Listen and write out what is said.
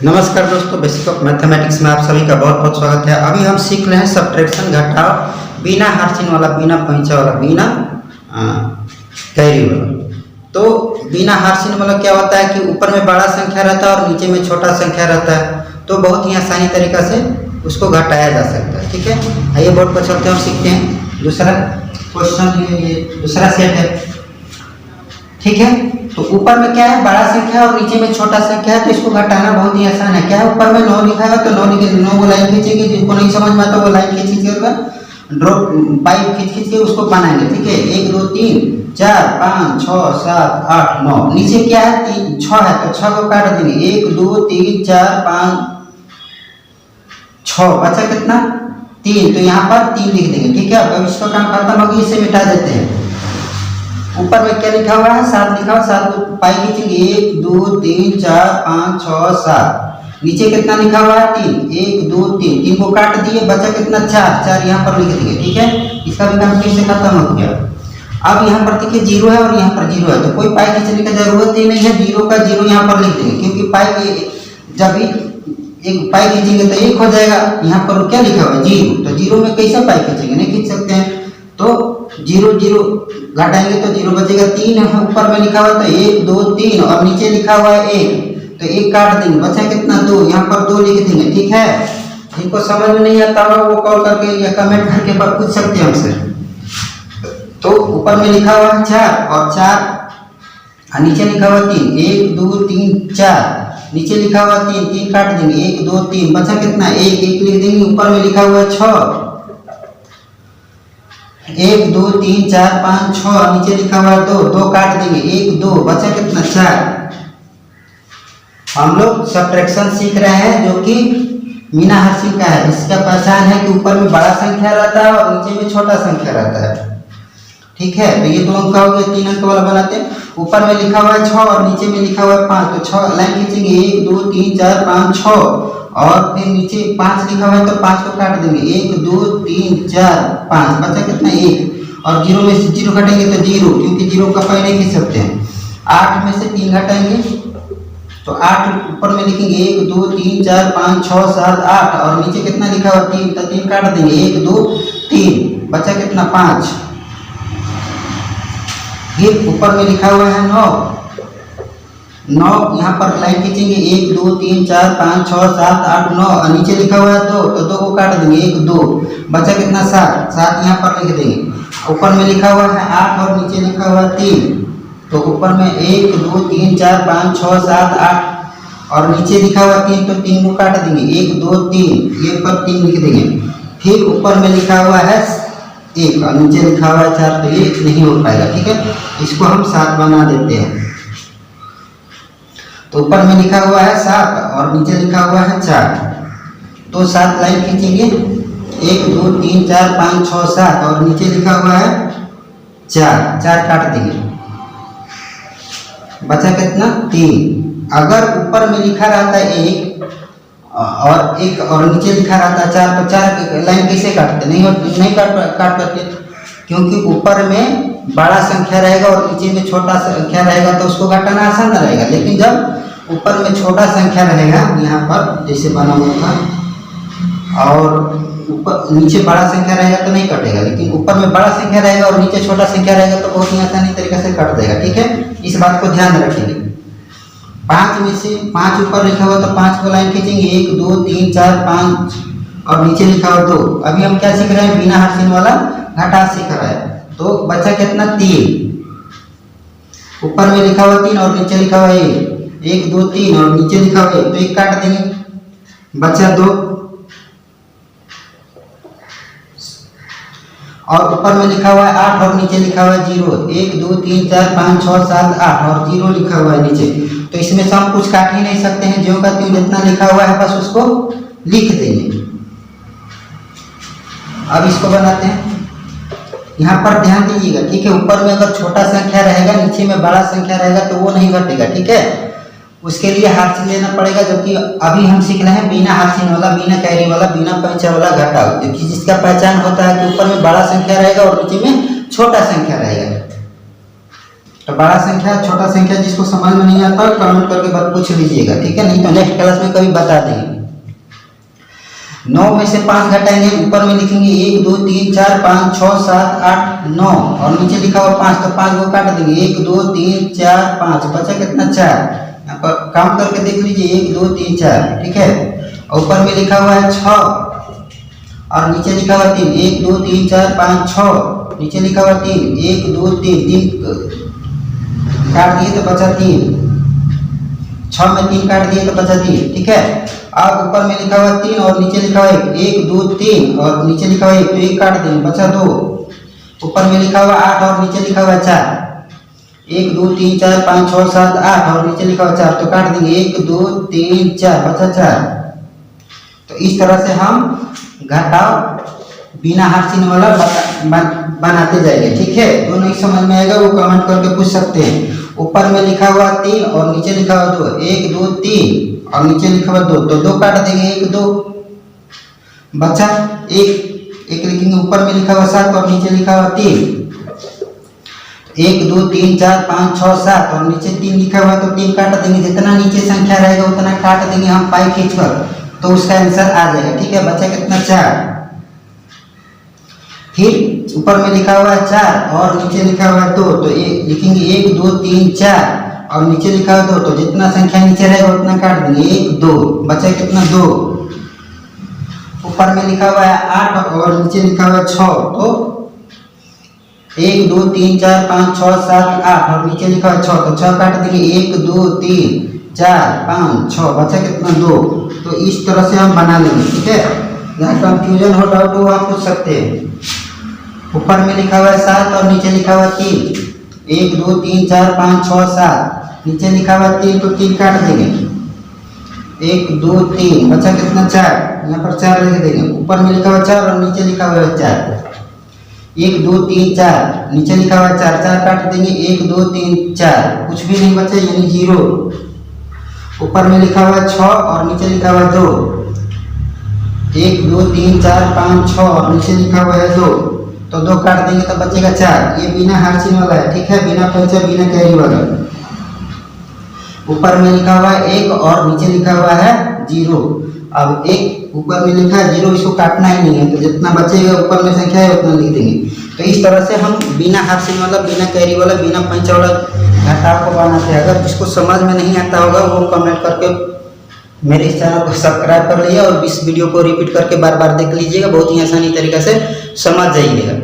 नमस्कार दोस्तों, basic of mathematics में आप सभी का बहुत बहुत स्वागत है। अभी हम सीख रहे हैं सब्ट्रैक्शन, घटाव बिना हर वाला, बिना पैंचा वाला, बिना कैरी वाला। तो बिना हर वाला क्या होता है कि ऊपर में बड़ा संख्या रहता है और नीचे में छोटा संख्या रहता है, तो बहुत ही आसानी तरीका से उसको घटाया जा सकता है। ठीक है, आइए बोर्ड पर चलते हैं और सीखते हैं। दूसरा क्वेश्चन, ये दूसरा सेट है। ठीक है, तो ऊपर में क्या है, बड़ा संख्या और नीचे में छोटा संख्या है, तो इसको घटाना बहुत ही आसान है। क्या है, ऊपर में 9 लिखा है तो 9 को लाइन खींचेंगे, जिनको नहीं समझ में आता वो लाइन खींच के ड्रॉप पाइप खींच के उसको बनाएंगे। ठीक है, 1 2 3 4 5 6 7 8 9। नीचे क्या है, 3 6 है तो 6 को काट देंगे, 1 2 3 4 5 6, बचा कितना 3, तो यहाँ पर 3 लिख देंगे। ठीक है, अब इसका काम खत्म हो गया, इसे मिटा देते हैं। ऊपर में क्या लिखा हुआ है, 7 लिखा हुआ, 7 को पाई खींचेंगे, 1 2 3 4 5 6 7। नीचे कितना लिखा हुआ है, 3, 1 2 3, 3 को काट दिए, बचा कितना 4, 4 यहाँ पर लिख देंगे। ठीक है, इसका भी काम फिर से खत्म हो गया। अब यहाँ पर देखिए 0 है और यहाँ पर 0 है, तो कोई पाई खींचने की जरूरत ही नहीं है, 0 का 0 यहाँ पर लिख देंगे, क्योंकि पाई जब एक पाई खींचेंगे तो 1 हो जाएगा। यहाँ पर क्या लिखा हुआ है, 0, तो 0 में कैसे पाई खींचेंगे, नहीं खींच सकते हैं, तो 0 0 घटाएंगे तो 0 बचेगा। 3 है ऊपर में लिखा हुआ तो 1 2 3 और नीचे लिखा हुआ है 1, तो 1 काट देंगे, बचा कितना 2, यहाँ पर 2 लिख देंगे। ठीक है, जिनको समझ में नहीं आता होगा वो कॉल करके या कमेंट करके पर पूछ सकते हैं हमसे। तो ऊपर में लिखा हुआ है 4 और 4 नीचे लिखा हुआ 3, 1 2 3 4, नीचे लिखा हुआ 3, 3 काट देंगे, 1 2 3, बचा कितना 1, 1 लिख देंगे। ऊपर में लिखा हुआ है 6, 1 2 3 4 5 6, नीचे लिखा हुआ है 2, 2 काट देंगे, 1 2, बचा कितना 4। हम लोग सब्ट्रैक्शन सीख रहे हैं जो कि बिना हर का है। इसका पहचान है कि ऊपर में बड़ा संख्या रहता है और नीचे में छोटा संख्या रहता है। ठीक है, तो ये 2 अंक हो गया, 3 अंक वाला बनाते हैं। ऊपर में लिखा हुआ है 6 और नीचे में लिखा हुआ है 5, तो 6 लाइन खींचेंगे, 1 2 3 4 5 6, और फिर नीचे 5 लिखा हुआ है तो 5 को काट देंगे, 1 2 3 4 5, बचा कितना 1, और 0 में से 0 घटेंगे तो 0, क्योंकि 0 का पाई नहीं खींच सकते हैं। 8 में से 3 घटाएंगे तो 8 ऊपर में लिखेंगे, 1 2 3 4 5 6 7 8, और नीचे कितना लिखा हुआ 3, तो 3 काट देंगे, 1 2 3, बचा कितना 5। फिर ऊपर में लिखा हुआ है 9, 9 यहाँ पर लाइन खींचेंगे, 1 2 3 4 5 6 7 8 9, और नीचे लिखा हुआ है 2, तो 2 को काट देंगे, 1 2, बचा कितना 7, 7 यहाँ पर लिख देंगे। ऊपर में लिखा हुआ है 8 और नीचे लिखा हुआ है 3, तो ऊपर में 1 2 3 4 5 6 7 8 और नीचे लिखा हुआ 3, तो 3 को काट देंगे, 1 2 3, ये पर 3 लिख देंगे। फिर ऊपर में लिखा हुआ है 1 और नीचे लिखा हुआ है 4, तो ये नहीं हो पाएगा। ठीक है, इसको हम 7 बना देते हैं। तो ऊपर में लिखा हुआ है 7 और नीचे लिखा हुआ है 4, तो 7 लाइन खींचेंगे, 1 2 3 4 5 6 7, और नीचे लिखा हुआ है 4, 4 काट देंगे, बचा कितना 3। अगर ऊपर में लिखा रहता है 1 और 1 और नीचे लिखा रहता है 4, तो 4 लाइन कैसे काटते, नहीं काट करके, क्योंकि ऊपर में बड़ा संख्या रहेगा और नीचे में छोटा संख्या रहेगा, तो उसको घटाना आसान रहेगा। लेकिन जब ऊपर में छोटा संख्या रहेगा, यहाँ पर जैसे बना हुआ था, और ऊपर नीचे बड़ा संख्या रहेगा तो नहीं कटेगा, लेकिन ऊपर में बड़ा संख्या रहेगा और नीचे छोटा संख्या रहेगा तो बहुत ही आसानी तरीके से कट देगा। ठीक है, इस बात को ध्यान रखेंगे। 5 में से 5 ऊपर लिखा हुआ तो 5 को लाइन खींचेंगे, 1 2 3 4 5, और नीचे लिखा हुआ 2। अभी हम क्या सीख रहे हैं, बिना हर वाला घटा सीख रहा है, तो बचा कितना 3। ऊपर में लिखा हुआ 3 और नीचे लिखा हुआ 1 2 3 और नीचे लिखा हुआ 1, तो 1 काट देंगे, बचा 2, और ऊपर में लिखा हुआ है 8 और नीचे लिखा हुआ है 0, 1 2 3 4 5 6 7 8 और 0 लिखा हुआ है नीचे, तो इसमें से हम कुछ काट ही नहीं सकते हैं, ज्यों का त्यों जितना लिखा हुआ है बस उसको लिख देंगे। अब इसको बनाते हैं। यहाँ पर ध्यान दीजिएगा, ठीक है, ऊपर में अगर छोटा संख्या रहेगा, नीचे में बड़ा संख्या रहेगा तो वो नहीं घटेगा। ठीक है, उसके लिए हार्सिन लेना पड़ेगा, जो कि अभी हम सीख रहे हैं बिना हार्सिन वाला, बिना कैरी वाला, बिना पैंचा वाला घटाव, क्योंकि जिसका पहचान होता है कि ऊपर में बड़ा संख्या रहेगा और नीचे में छोटा संख्या रहेगा। तो बड़ा संख्या छोटा संख्या जिसको समझ में नहीं आता कमेंट करके बात पूछ लीजिएगा, ठीक है, नहीं तो नेक्स्ट क्लास में कभी बता देंगे। 9 में से 5 घटाएंगे, ऊपर में लिखेंगे 1 2 3 4 5 6 7 8 9 और नीचे लिखा हुआ 5, तो 5 को काट देंगे 1 2 3 4 5, बचा कितना 4। यहाँ पर काम करके देख लीजिए 1 2 3 4, ठीक है। ऊपर में लिखा हुआ है 6 और नीचे लिखा हुआ 3, 1 2 3 4 5 6, नीचे लिखा हुआ 3 1 2 3 3 काट दिए तो बचा 3, 6 में 3 काट दिए तो बचा 3, ठीक है। अब ऊपर में लिखा हुआ 3 और नीचे लिखा हुआ 1 2 3 और नीचे लिखा हुआ 1, तो 1 काट देंगे बचा 2। ऊपर में लिखा हुआ 8 और नीचे लिखा हुआ 4, 1 2 3 4 5 6 7 8 और नीचे लिखा हुआ 4, तो काट देंगे 1 2 3 4 बचा 4। तो इस तरह से हम घटाव बिना हाथ चिन्ह वाला बनाते जाएंगे, ठीक है। जो नहीं समझ में आएगा वो कमेंट करके पूछ सकते हैं। ऊपर में लिखा हुआ 3 और नीचे लिखा हुआ 2, 1 2 3 और नीचे लिखा हुआ 2, तो 2 काट देंगे 1 2 बचा 1 लिखेंगे। ऊपर में लिखा हुआ 7 और नीचे लिखा हुआ 3, 1 2 3 4 5 6 7 और नीचे 3 लिखा हुआ तो 3 काट देंगे। जितना नीचे संख्या रहेगा उतना काट देंगे हम पाई खींचकर, तो उसका आंसर आ जाएगा, ठीक है। बचा कितना 4। फिर ऊपर में लिखा हुआ है 4 और नीचे लिखा हुआ है 2, तो लिखेंगे 1 2 3 4 और नीचे लिखा हुआ 2, तो जितना संख्या नीचे रहेगा उतना काट देंगे 1 2, बचा कितना 2। ऊपर में लिखा हुआ है 8 और नीचे लिखा हुआ है 6, तो 1 2 3 4 5 6 7 8 और नीचे लिखा हुआ 6, तो 6 काट देंगे 1 2 3 4 5 6, बचा कितना 2। तो इस तरह से हम बना लेंगे, ठीक है। जहाँ कंफ्यूजन हो डाउट हो आप पूछ सकते हैं। ऊपर में लिखा हुआ है 7 और नीचे लिखा हुआ 3, 1 2 3 4 5 6 7, नीचे लिखा हुआ 3, तो 3 काट देंगे 1 2 3, बचा कितना 4, यहाँ पर 4 लिख देंगे। ऊपर में लिखा हुआ 4 और नीचे लिखा हुआ 4, 1 2 3 4, नीचे लिखा हुआ 4, 4 काट देंगे 1 2 3 4, कुछ भी नहीं बचा यानी 0। ऊपर में लिखा हुआ 6 और नीचे लिखा हुआ 2, 1 2 3 4 5 6 और नीचे लिखा हुआ है 2, तो 2 काट देंगे तो बचेगा 4। ये बिना हर चिन्ह वाला है, ठीक है, बिना परिचय बिना कैरी वाला। ऊपर में लिखा हुआ है 1 और नीचे लिखा हुआ है 0। अब 1 ऊपर में लिखा है 0, इसको काटना ही नहीं है, तो जितना बचेगा ऊपर में संख्या है उतना लिख देंगे। तो इस तरह से हम बिना हर चिन्ह वाला, बिना कैरी वाला, बिना पंचा वाला घटाव को बनाते हैं। अगर जिसको समझ में नहीं आता होगा वो कमेंट करके मेरे इस चैनल को सब्सक्राइब कर लीजिए और इस वीडियो को रिपीट करके बार बार देख लीजिएगा, बहुत ही आसानी तरीके से समझ जाइएगा।